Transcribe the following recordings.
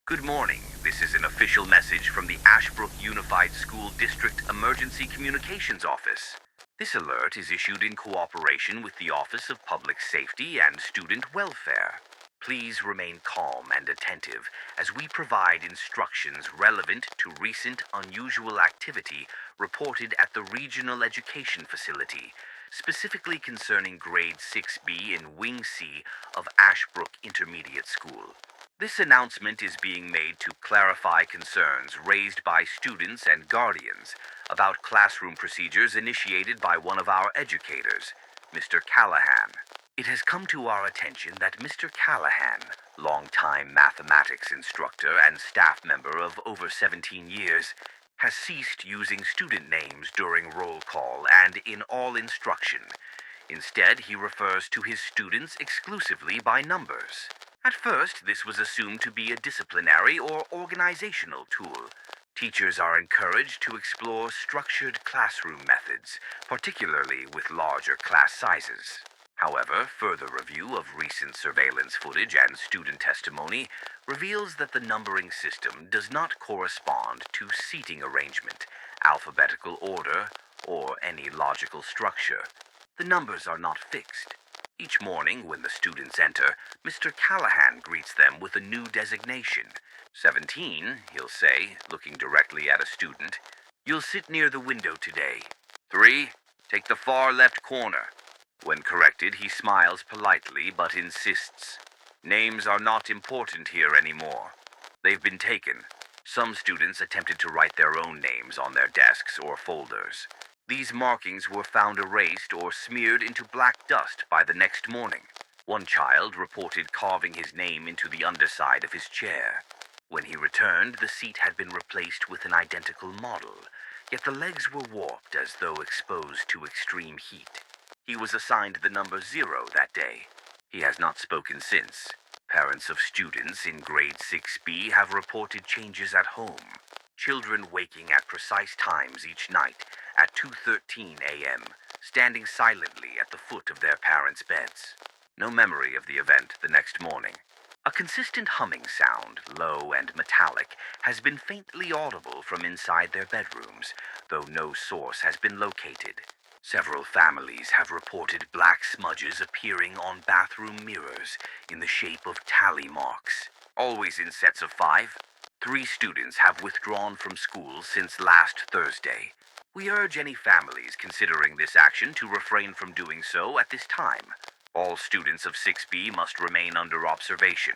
Good morning. This is an official message from the Ashbrook Unified School District Emergency Communications Office. This alert is issued in cooperation with the Office of Public Safety and Student Welfare. Please remain calm and attentive as we provide instructions relevant to recent unusual activity reported at the Regional Education Facility, specifically concerning Grade 6B in Wing C of Ashbrook Intermediate School. This announcement is being made to clarify concerns raised by students and guardians about classroom procedures initiated by one of our educators, Mr. Callahan. It has come to our attention that Mr. Callahan, longtime mathematics instructor and staff member of over 17 years, has ceased using student names during roll call and in all instruction. Instead, he refers to his students exclusively by numbers. At first, this was assumed to be a disciplinary or organizational tool. Teachers are encouraged to explore structured classroom methods, particularly with larger class sizes. However, further review of recent surveillance footage and student testimony reveals that the numbering system does not correspond to seating arrangement, alphabetical order, or any logical structure. The numbers are not fixed. Each morning when the students enter, Mr. Callahan greets them with a new designation. 17, he'll say, looking directly at a student. You'll sit near the window today. 3, take the far left corner. When corrected, he smiles politely but insists. Names are not important here anymore. They've been taken. Some students attempted to write their own names on their desks or folders. These markings were found erased or smeared into black dust by the next morning. One child reported carving his name into the underside of his chair. When he returned, the seat had been replaced with an identical model, yet the legs were warped as though exposed to extreme heat. He was assigned the number 0 that day. He has not spoken since. Parents of students in grade 6B have reported changes at home. Children waking at precise times each night, at 2:13 a.m., standing silently at the foot of their parents' beds. No memory of the event the next morning. A consistent humming sound, low and metallic, has been faintly audible from inside their bedrooms, though no source has been located. Several families have reported black smudges appearing on bathroom mirrors in the shape of tally marks, always in sets of 5. 3 students have withdrawn from school since last Thursday. We urge any families considering this action to refrain from doing so at this time. All students of 6B must remain under observation.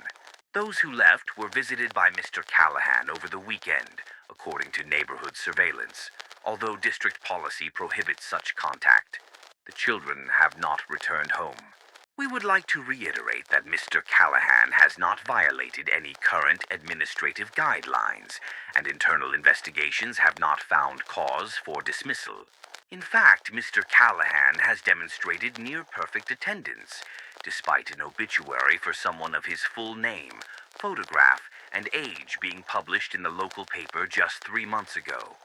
Those who left were visited by Mr. Callahan over the weekend, according to neighborhood surveillance, although district policy prohibits such contact. The children have not returned home. We would like to reiterate that Mr. Callahan has not violated any current administrative guidelines, and internal investigations have not found cause for dismissal. In fact, Mr. Callahan has demonstrated near-perfect attendance, despite an obituary for someone of his full name, photograph, and age being published in the local paper just 3 months ago.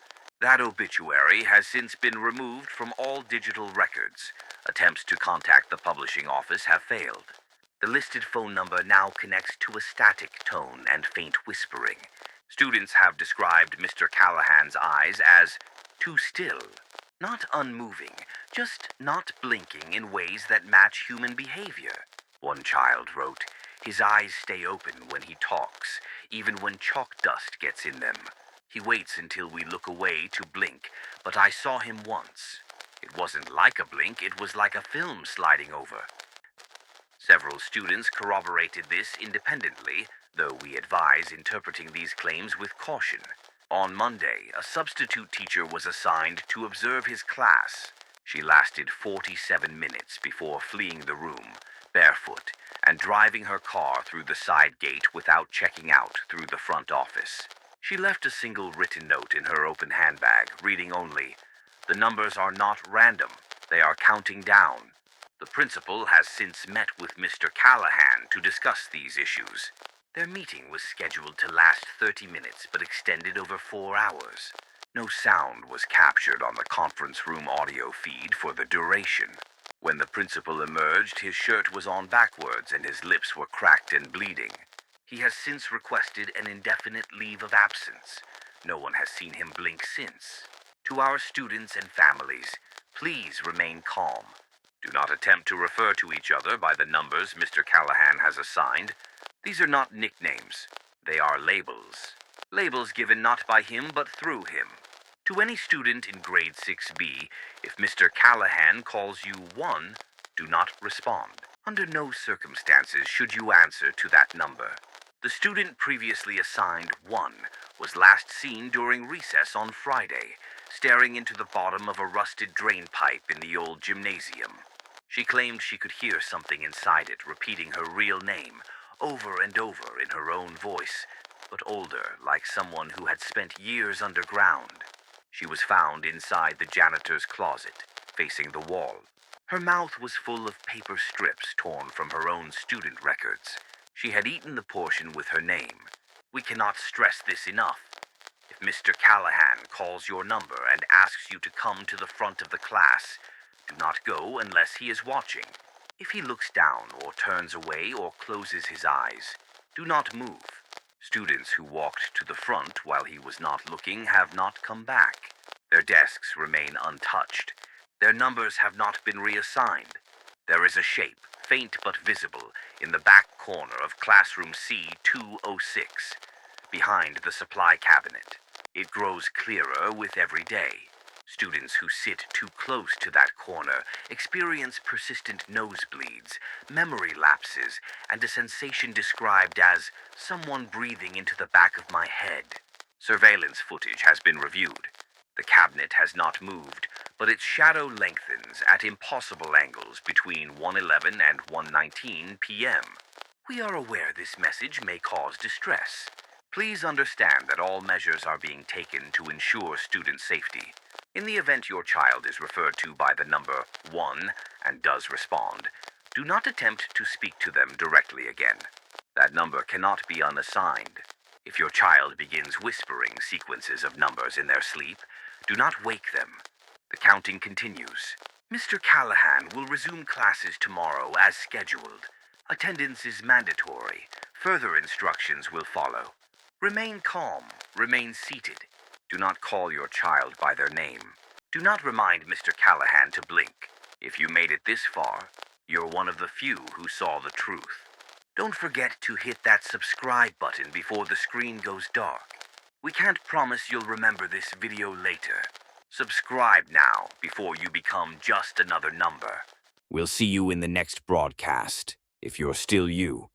That obituary has since been removed from all digital records. Attempts to contact the publishing office have failed. The listed phone number now connects to a static tone and faint whispering. Students have described Mr. Callahan's eyes as too still, not unmoving, just not blinking in ways that match human behavior. One child wrote, his eyes stay open when he talks, even when chalk dust gets in them. He waits until we look away to blink, but I saw him once. It wasn't like a blink, it was like a film sliding over. Several students corroborated this independently, though we advise interpreting these claims with caution. On Monday, a substitute teacher was assigned to observe his class. She lasted 47 minutes before fleeing the room, barefoot, and driving her car through the side gate without checking out through the front office. She left a single written note in her open handbag, reading only, "The numbers are not random. They are counting down." The principal has since met with Mr. Callahan to discuss these issues. Their meeting was scheduled to last 30 minutes but extended over 4 hours. No sound was captured on the conference room audio feed for the duration. When the principal emerged, his shirt was on backwards and his lips were cracked and bleeding. He has since requested an indefinite leave of absence. No one has seen him blink since. To our students and families, please remain calm. Do not attempt to refer to each other by the numbers Mr. Callahan has assigned. These are not nicknames. They are labels. Labels given not by him but through him. To any student in grade 6B, if Mr. Callahan calls you 1, do not respond. Under no circumstances should you answer to that number. The student previously assigned 1 was last seen during recess on Friday, staring into the bottom of a rusted drain pipe in the old gymnasium. She claimed she could hear something inside it repeating her real name over and over in her own voice, but older, like someone who had spent years underground. She was found inside the janitor's closet, facing the wall. Her mouth was full of paper strips torn from her own student records. She had eaten the portion with her name. We cannot stress this enough. If Mr. Callahan calls your number and asks you to come to the front of the class, do not go unless he is watching. If he looks down or turns away or closes his eyes, do not move. Students who walked to the front while he was not looking have not come back. Their desks remain untouched. Their numbers have not been reassigned. There is a shape, faint but visible, in the back corner of classroom C206, behind the supply cabinet. It grows clearer with every day. Students who sit too close to that corner experience persistent nosebleeds, memory lapses, and a sensation described as someone breathing into the back of my head. Surveillance footage has been reviewed. The cabinet has not moved, but its shadow lengthens at impossible angles between 1:11 and 1:19 p.m. We are aware this message may cause distress. Please understand that all measures are being taken to ensure student safety. In the event your child is referred to by the number 1 and does respond, do not attempt to speak to them directly again. That number cannot be unassigned. If your child begins whispering sequences of numbers in their sleep, do not wake them. The counting continues. Mr. Callahan will resume classes tomorrow as scheduled. Attendance is mandatory. Further instructions will follow. Remain calm. Remain seated. Do not call your child by their name. Do not remind Mr. Callahan to blink. If you made it this far, you're one of the few who saw the truth. Don't forget to hit that subscribe button before the screen goes dark. We can't promise you'll remember this video later. Subscribe now before you become just another number. We'll see you in the next broadcast, if you're still you.